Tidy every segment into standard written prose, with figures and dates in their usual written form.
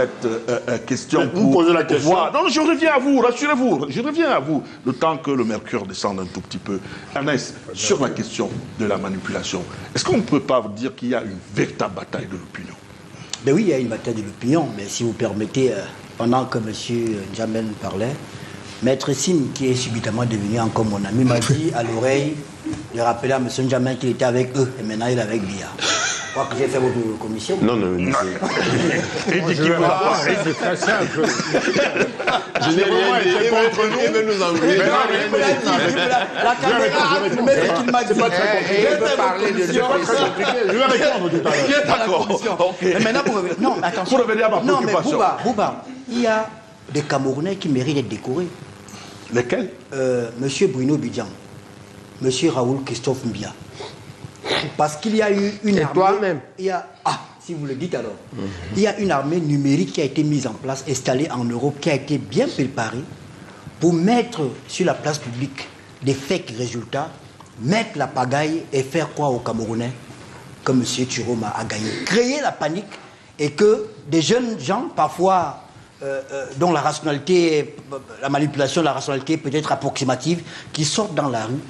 cette question. Vous posez la question. Voir. Non, je reviens à vous, rassurez-vous. Je reviens à vous, le temps que le mercure descende un tout petit peu. Ernest, sur la question de la manipulation, est-ce qu'on ne peut pas dire qu'il y a une véritable bataille de l'opinion? Ben oui, il y a une bataille de l'opinion, mais si vous permettez, pendant que M. N'Djamena parlait, Maître Sim, qui est subitement devenu encore mon ami, m'a dit à l'oreille de rappeler à M. N'Djamena qu'il était avec eux, et maintenant il est avec Biya. Je crois que j'ai fait votre commission. Non, non, non. Il dit qu'il veut la voir. C'est très simple. Je n'ai rien dit. Il veut nous envoyer. La caméra, il m'a dit pas très compliqué. Il veut parler de C'est pas très compliqué. Je vais répondre tout à l'heure. D'accord. Mais maintenant, pour revenir. Non, mais attention. Pour revenir à ma préoccupation. Non, mais Bouba, il y a des Camerounais qui méritent d'être décorés. Lesquels? Monsieur Bruno Bidjan, Monsieur Raoul Christophe Mbia. Parce qu'il y a eu une armée... toi-même. Si vous le dites alors. Il y a une armée numérique qui a été mise en place, installée en Europe, qui a été bien préparée pour mettre sur la place publique des fake résultats, mettre la pagaille et faire croire aux Camerounais que M. Chiroma a gagné. Créer la panique et que des jeunes gens, parfois... dont la rationalité, la manipulation de la rationalité peut être approximative, qui sortent dans la rue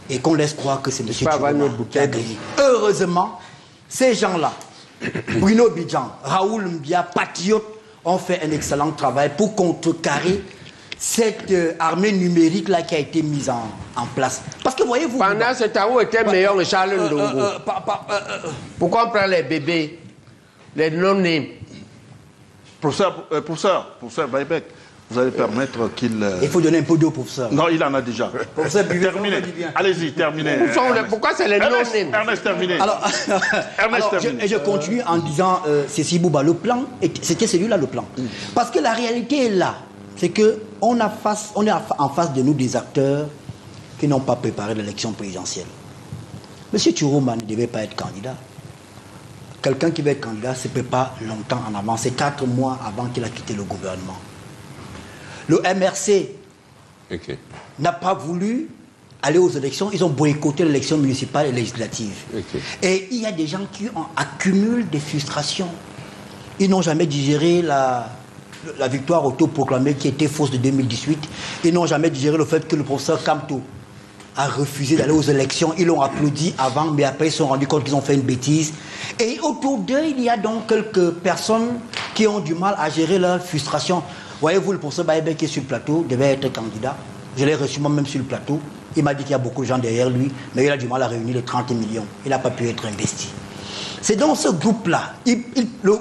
et qu'on laisse croire que c'est M. Chiroma qui a gagné. Heureusement, ces gens-là, Bruno Bidjan, Raoul Mbia, patriotes, ont fait un excellent travail pour contrecarrer cette armée numérique-là qui a été mise en place. Parce que voyez-vous... Pendant ce temps, où était meilleur que Charles Ndongo? Pourquoi on prend les bébés, les non-nés? Professeur Baïbek, vous allez permettre qu'il... Il faut donner un peu d'eau, professeur. Non, il en a déjà. Professeur, terminez. Allez-y, terminez. Pourquoi c'est les non-nés? Ernest, terminez. Alors, je continue en disant, Cécile Bouba, le plan, c'était celui-là le plan. Parce que la réalité est là. C'est qu'on est en face de nous des acteurs qui n'ont pas préparé l'élection présidentielle. M. Chiroma ne devait pas être candidat. Quelqu'un qui va être candidat se prépare longtemps en avant. C'est 4 mois avant qu'il a quitté le gouvernement. Le MRC n'a pas voulu aller aux élections. Ils ont boycotté l'élection municipale et législative. Et il y a des gens qui accumulent des frustrations. Ils n'ont jamais digéré la victoire autoproclamée qui était fausse de 2018. Ils n'ont jamais digéré le fait que le professeur Kamto a refusé d'aller aux élections. Ils l'ont applaudi avant, mais après ils se sont rendus compte qu'ils ont fait une bêtise. Et autour d'eux, il y a donc quelques personnes qui ont du mal à gérer leur frustration. Voyez-vous, le professeur Baïbek qui est sur le plateau devait être candidat. Je l'ai reçu moi-même sur le plateau. Il m'a dit qu'il y a beaucoup de gens derrière lui, mais il a du mal à réunir les 30 millions. Il n'a pas pu être investi. C'est dans ce groupe-là.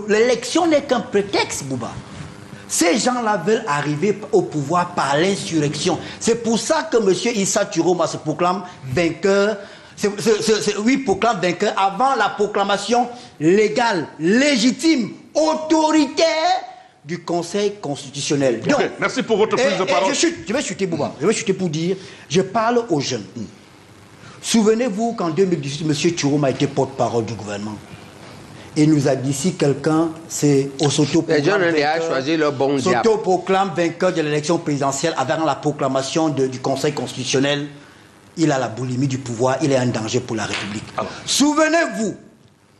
L'élection n'est qu'un prétexte, Bouba. Ces gens-là veulent arriver au pouvoir par l'insurrection. C'est pour ça que M. Issa Chiroma se proclame vainqueur. Proclame vainqueur avant la proclamation légale, légitime, autoritaire du Conseil constitutionnel. Donc, merci pour votre prise de parole. Je vais chuter, Bouba. Je vais chuter pour dire, je parle aux jeunes. Souvenez-vous qu'en 2018, M. Chiroma était porte-parole du gouvernement. Il nous a dit si quelqu'un s'autoproclame vainqueur de l'élection présidentielle avant la proclamation du Conseil constitutionnel, il a la boulimie du pouvoir, il est un danger pour la République. Souvenez-vous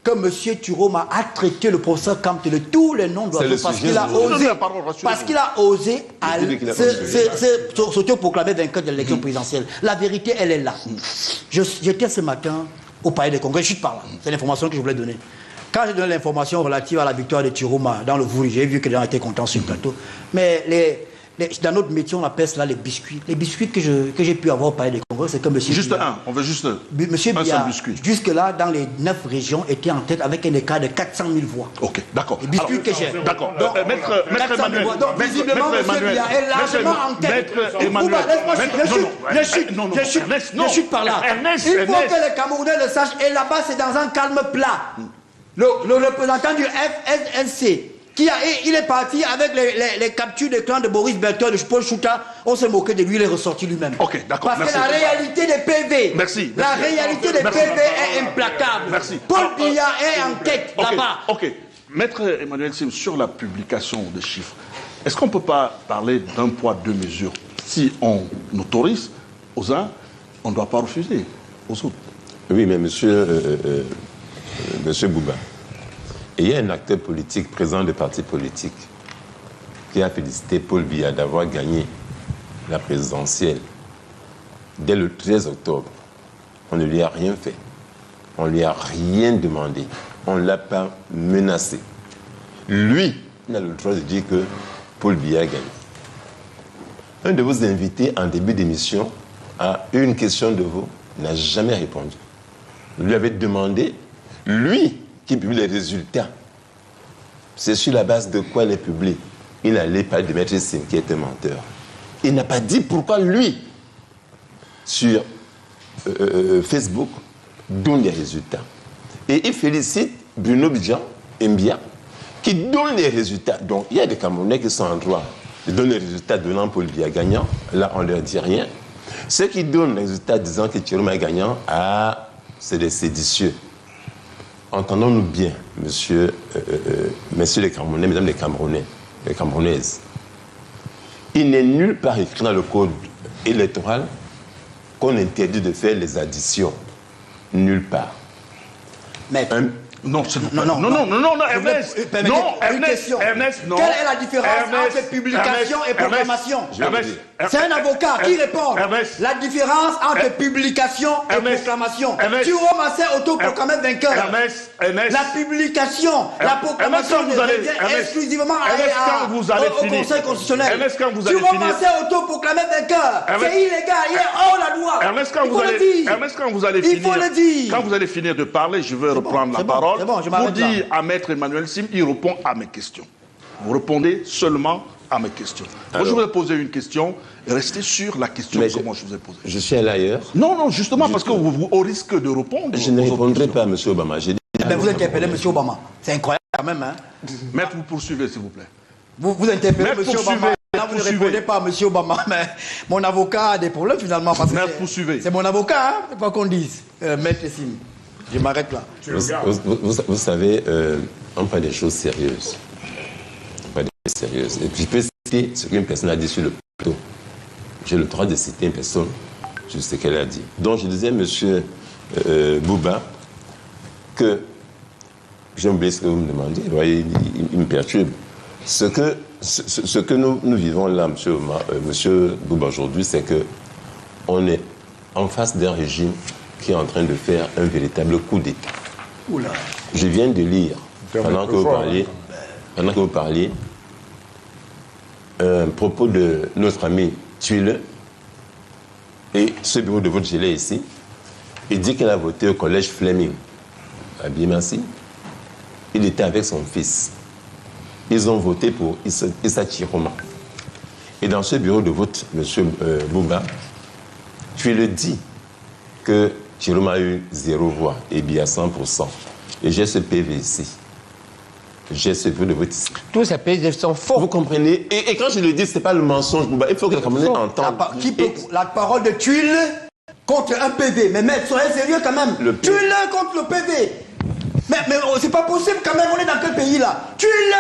que M. Chiroma a traité le professeur Kamto de tous les noms d'oiseaux parce qu'il a osé s'autoproclamer vainqueur de l'élection présidentielle. La vérité, elle est là. J'étais ce matin au Palais des Congrès, je suis par là. C'est l'information que je voulais donner. Quand j'ai donné l'information relative à la victoire de Chiroma dans le Vouri, j'ai vu que les gens étaient contents sur le plateau. Mais dans notre métier, on appelle cela les biscuits. Les biscuits que j'ai pu avoir au Palais des Congrès, c'est que M. Juste Bia, on veut juste Monsieur Bia, jusque-là, dans les 9 régions, était en tête avec un écart de 400 000 voix. Ok, d'accord. Les biscuits que j'ai. D'accord. Maître Emmanuel. Donc, visiblement, M. Bia est largement en tête. Je chute par là. Il faut que les Camerounais le sachent. Et là-bas, c'est dans un calme plat. Le représentant du FNC, il est parti avec les captures de clan de Boris Berthold, de Paul Chouta, on s'est moqué de lui, il est ressorti lui-même. Ok, d'accord. Parce que la réalité des PV, la réalité des PV est implacable. Merci. Paul Biya est en tête là-bas. Ok. Maître Emmanuel Sim, sur la publication des chiffres, est-ce qu'on ne peut pas parler d'un poids, deux mesures? Si on autorise aux uns, on ne doit pas refuser aux autres. Oui, mais monsieur Bouba, il y a un acteur politique, président des partis politiques, qui a félicité Paul Biya d'avoir gagné la présidentielle dès le 13 octobre. On ne lui a rien fait. On ne lui a rien demandé. On ne l'a pas menacé. Lui, il a le droit de dire que Paul Biya a gagné. Un de vos invités, en début d'émission, a eu une question de vous, n'a jamais répondu. Vous lui avez demandé, lui qui publie les résultats, c'est sur la base de quoi les publie. Il n'allait pas de Maître Sim, qui est un menteur. Il n'a pas dit pourquoi lui, sur Facebook, donne les résultats. Et il félicite Bruno Bidjan Mbia, qui donne les résultats. Donc, il y a des Camerounais qui sont en droit de donner les résultats donnant Paul Biya gagnant. Là, on ne leur dit rien. Ceux qui donnent les résultats disant que Chiroma est gagnant, c'est des séditieux. Entendons-nous bien, messieurs les Camerounais, mesdames les Camerounais, les Camerounaises. Il n'est nulle part écrit dans le code électoral qu'on interdit de faire les additions. Nulle part. Mais non, Ernest. Ernest, non. Quelle est la différence entre publication et proclamation? C'est un avocat qui répond. La différence entre publication et proclamation. Chiroma s'est autoproclamé vainqueur. La publication, la proclamation revient exclusivement au Conseil constitutionnel. Chiroma s'est autoproclamé vainqueur. C'est illégal, il est hors la loi. Ernest, quand vous allez finir de parler, je veux reprendre la parole. Pour dire à Maître Emmanuel Sim, il répond à mes questions. Vous répondez seulement à mes questions. Moi, je vous ai posé une question, restez sur la question que je vous ai posée. Je suis allé ailleurs. Non, justement, parce que vous au risque de répondre. Je ne répondrai pas à M. Obama. Vous interpellez M. Obama. C'est incroyable quand même. Hein? Maître, vous poursuivez, s'il vous plaît. Vous interpellez M. Obama. Là, vous ne répondez pas à M. Obama, mais mon avocat a des problèmes finalement. Parce que c'est mon avocat, hein, c'est pas qu'on dise. Maître Sim. Je m'arrête là. Vous savez, on parle des choses sérieuses. Et puis je peux citer ce qu'une personne a dit sur le plateau. J'ai le droit de citer une personne sur ce qu'elle a dit. Donc je disais, monsieur Bouba, que j'ai oublié ce que vous me demandez. Vous voyez, il me perturbe. Ce que nous vivons là, monsieur Bouba, aujourd'hui, c'est qu'on est en face d'un régime qui est en train de faire un véritable coup d'État. Je viens de lire, pendant que vous parliez, un propos de notre ami Tuile, et ce bureau de vote, je l'ai ici. Il dit qu'il a voté au collège Fleming, à Bimassi. Il était avec son fils. Ils ont voté pour Issa Chiroma. Et dans ce bureau de vote, M. Bouba, Tuile dit que Chiroma a eu 0 voix et Biya 100%. Et j'ai ce PV ici. J'ai ce bureau de vote ici. Tous ces PV sont faux. Vous comprenez? Et quand je le dis, ce n'est pas le mensonge. Il faut que les Camerounais entendent. La parole de Tuile contre un PV. Mais maître, soyez sérieux quand même. Tuile contre le PV. Mais c'est pas possible quand même. On est dans quel pays là? Tuile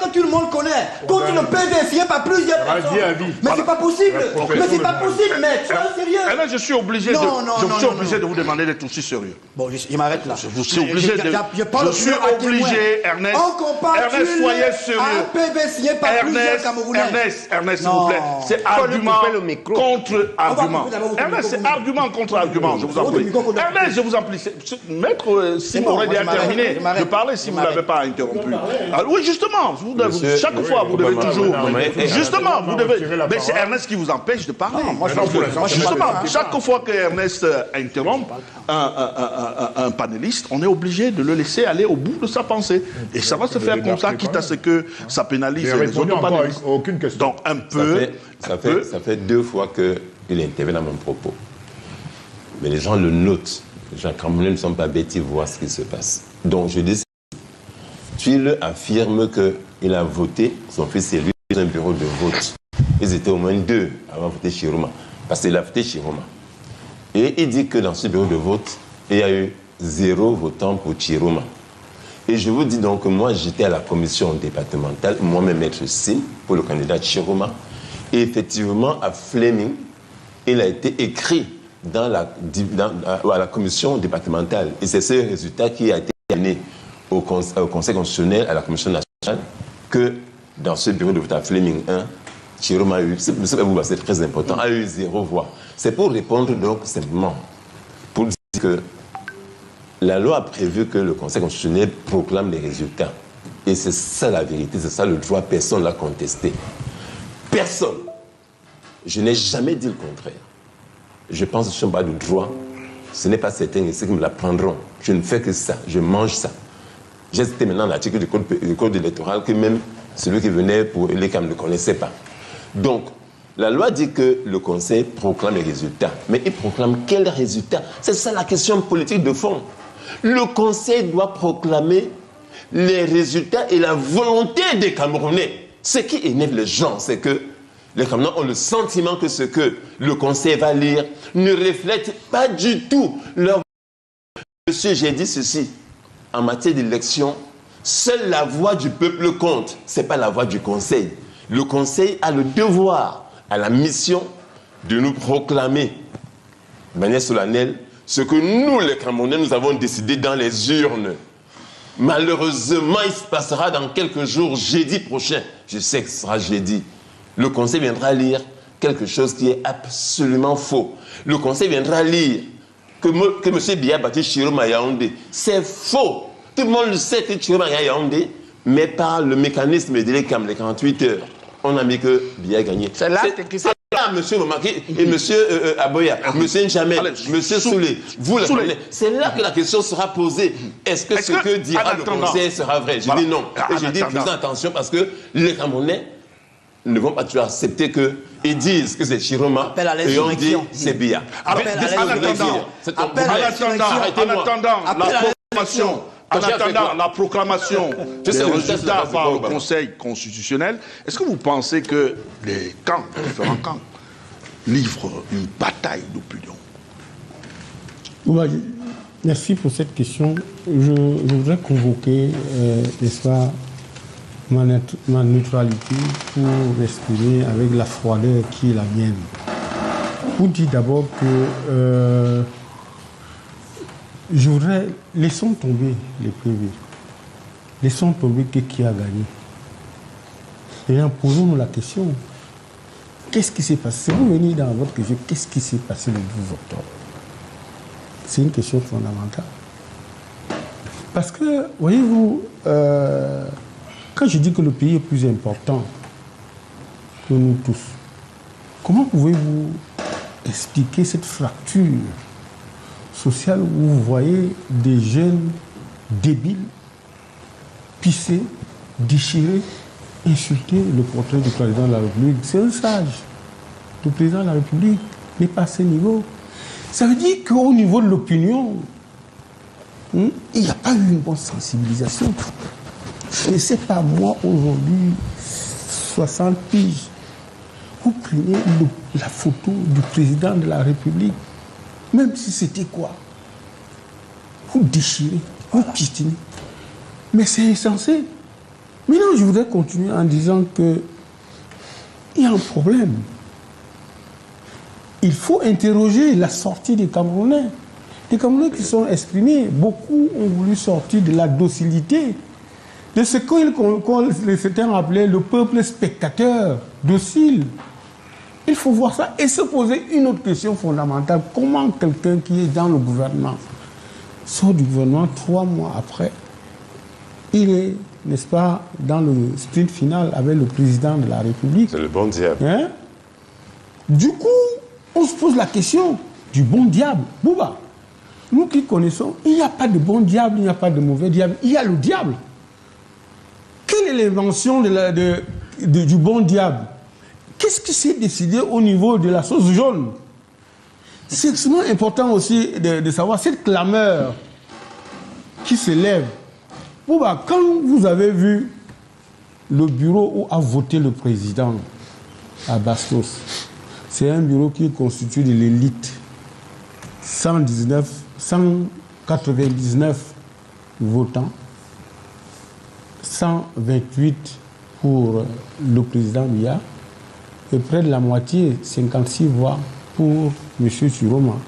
que tout le monde connaît. Contre le PV, s'il n'y a pas plusieurs personnes. Mais c'est pas possible. Mais c'est pas possible, maître. Soyez sérieux. Alors, je suis obligé de vous demander d'être aussi sérieux. Bon, je m'arrête là. Je suis obligé, Ernest. On compare Ernest, soyez sérieux. Un PV signé par plusieurs Camerounais. Ernest, s'il vous plaît. C'est argument contre argument. Ernest, c'est argument contre argument. Je vous en prie. Ernest, je vous en prie. Maître, si vous aurez bien terminé de parler, si vous ne l'avez pas interrompu. Oui, justement. Chaque fois, vous devez toujours. Justement, vous devez. Mais c'est Ernest qui vous empêche de parler. Justement, chaque fois que Ernest interrompt un panéliste, on est obligé de le laisser aller au bout de sa pensée. Et ça va se faire comme ça, quitte à ce que ça pénalise les autres panélistes. Aucune question. Donc, un peu. Ça fait 2 fois qu'il intervient dans mon propos. Mais les gens le notent. Les gens camerounais ne sont pas bêtes, ils voient ce qui se passe. Donc, je dis. Tuile affirme qu'il a voté, son fils et lui, dans un bureau de vote. Ils étaient au moins 2 avant de voter Chiroma. Parce qu'il a voté Chiroma. Et il dit que dans ce bureau de vote, il y a eu 0 votant pour Chiroma. Et je vous dis donc que moi, j'étais à la commission départementale, moi-même Maître Sim, pour le candidat Chiroma. Et effectivement, à Fleming, il a été écrit à la commission départementale. Et c'est ce résultat qui a été donné au Conseil constitutionnel, à la Commission nationale, que dans ce bureau de vote à Fleming 1, Chiroma a eu, c'est très important, a eu 0 voix. C'est pour répondre donc simplement, pour dire que la loi a prévu que le Conseil constitutionnel proclame les résultats. Et c'est ça la vérité, c'est ça le droit, personne ne l'a contesté. Personne. Je n'ai jamais dit le contraire. Je pense que je ne suis pas de droit. Ce n'est pas certain et ceux qui me l'apprendront. Je ne fais que ça, je mange ça. J'ai cité maintenant l'article du code électoral que même celui qui venait pour les CAM ne connaissait pas. Donc, la loi dit que le Conseil proclame les résultats. Mais il proclame quels résultats? C'est ça la question politique de fond. Le Conseil doit proclamer les résultats et la volonté des Camerounais. Ce qui énerve les gens, c'est que les Camerounais ont le sentiment que ce que le Conseil va lire ne reflète pas du tout leur... Monsieur, j'ai dit ceci. En matière d'élection, seule la voix du peuple compte. Ce n'est pas la voix du Conseil. Le Conseil a le devoir, a la mission de nous proclamer de manière solennelle ce que nous, les Camerounais, nous avons décidé dans les urnes. Malheureusement, il se passera dans quelques jours, jeudi prochain. Je sais que ce sera jeudi. Le Conseil viendra lire quelque chose qui est absolument faux. Le Conseil viendra lire que M. Biya a battu Chiroma Yaoundé. C'est faux. Tout le monde le sait que Chiroma Yaoundé, mais par le mécanisme des délais comme les 48 heures, on a mis que Biya a gagné. C'est là M. Momaki et M. Aboya, M. Njamel, M. Soulé, vous le connaissez. C'est là que la question sera posée. Est-ce que ce que dira le Conseil sera vrai? Je dis non. Et je dis faisons attention parce que les Camerounais ne vont pas toujours accepter qu'ils disent que c'est Chiroma et on dit c'est Biya. En attendant la proclamation des résultats par le Conseil constitutionnel, est-ce que vous pensez que les camps, les différents camps, livrent une bataille d'opinion? Merci pour cette question. Je voudrais convoquer, n'est-ce pas, ma neutralité pour m'exprimer avec la froideur qui est la mienne. Vous dites d'abord que je voudrais, laissons tomber les privés, laissons tomber qui a gagné. Et posons-nous la question, qu'est-ce qui s'est passé? Vous venez dans votre question, qu'est-ce qui s'est passé le 12 octobre? C'est une question fondamentale. Parce que, voyez-vous, quand je dis que le pays est plus important que nous tous, comment pouvez-vous expliquer cette fracture sociale où vous voyez des jeunes débiles pisser, déchirer, insulter le portrait du président de la République? C'est un sage. Le président de la République n'est pas à ce niveau. Ça veut dire qu'au niveau de l'opinion, il n'y a pas eu une bonne sensibilisation. Et c'est pas moi aujourd'hui, 60 piges, vous prenez la photo du président de la République, même si c'était quoi, vous déchirez, vous piétinez. Mais c'est insensé. Maintenant, je voudrais continuer en disant qu'il y a un problème. Il faut interroger la sortie des Camerounais. Les Camerounais qui sont exprimés, beaucoup ont voulu sortir de la docilité, de ce que certains appelaient le peuple spectateur, docile. Il faut voir ça et se poser une autre question fondamentale. Comment quelqu'un qui est dans le gouvernement sort du gouvernement 3 mois après, il est, n'est-ce pas, dans le sprint final avec le président de la République? C'est le bon diable. Hein? Du coup, on se pose la question du bon diable. Bouba, nous qui connaissons, il n'y a pas de bon diable, il n'y a pas de mauvais diable, il y a le diable. Quelle est l'invention du bon diable? Qu'est-ce qui s'est décidé au niveau de la sauce jaune? C'est extrêmement important aussi de savoir cette clameur qui s'élève. Bouba, quand vous avez vu le bureau où a voté le président à Bastos, c'est un bureau qui est constitué de l'élite. 199 votants, 128 pour le président Biya, et près de la moitié, 56 voix pour M. Chiroma.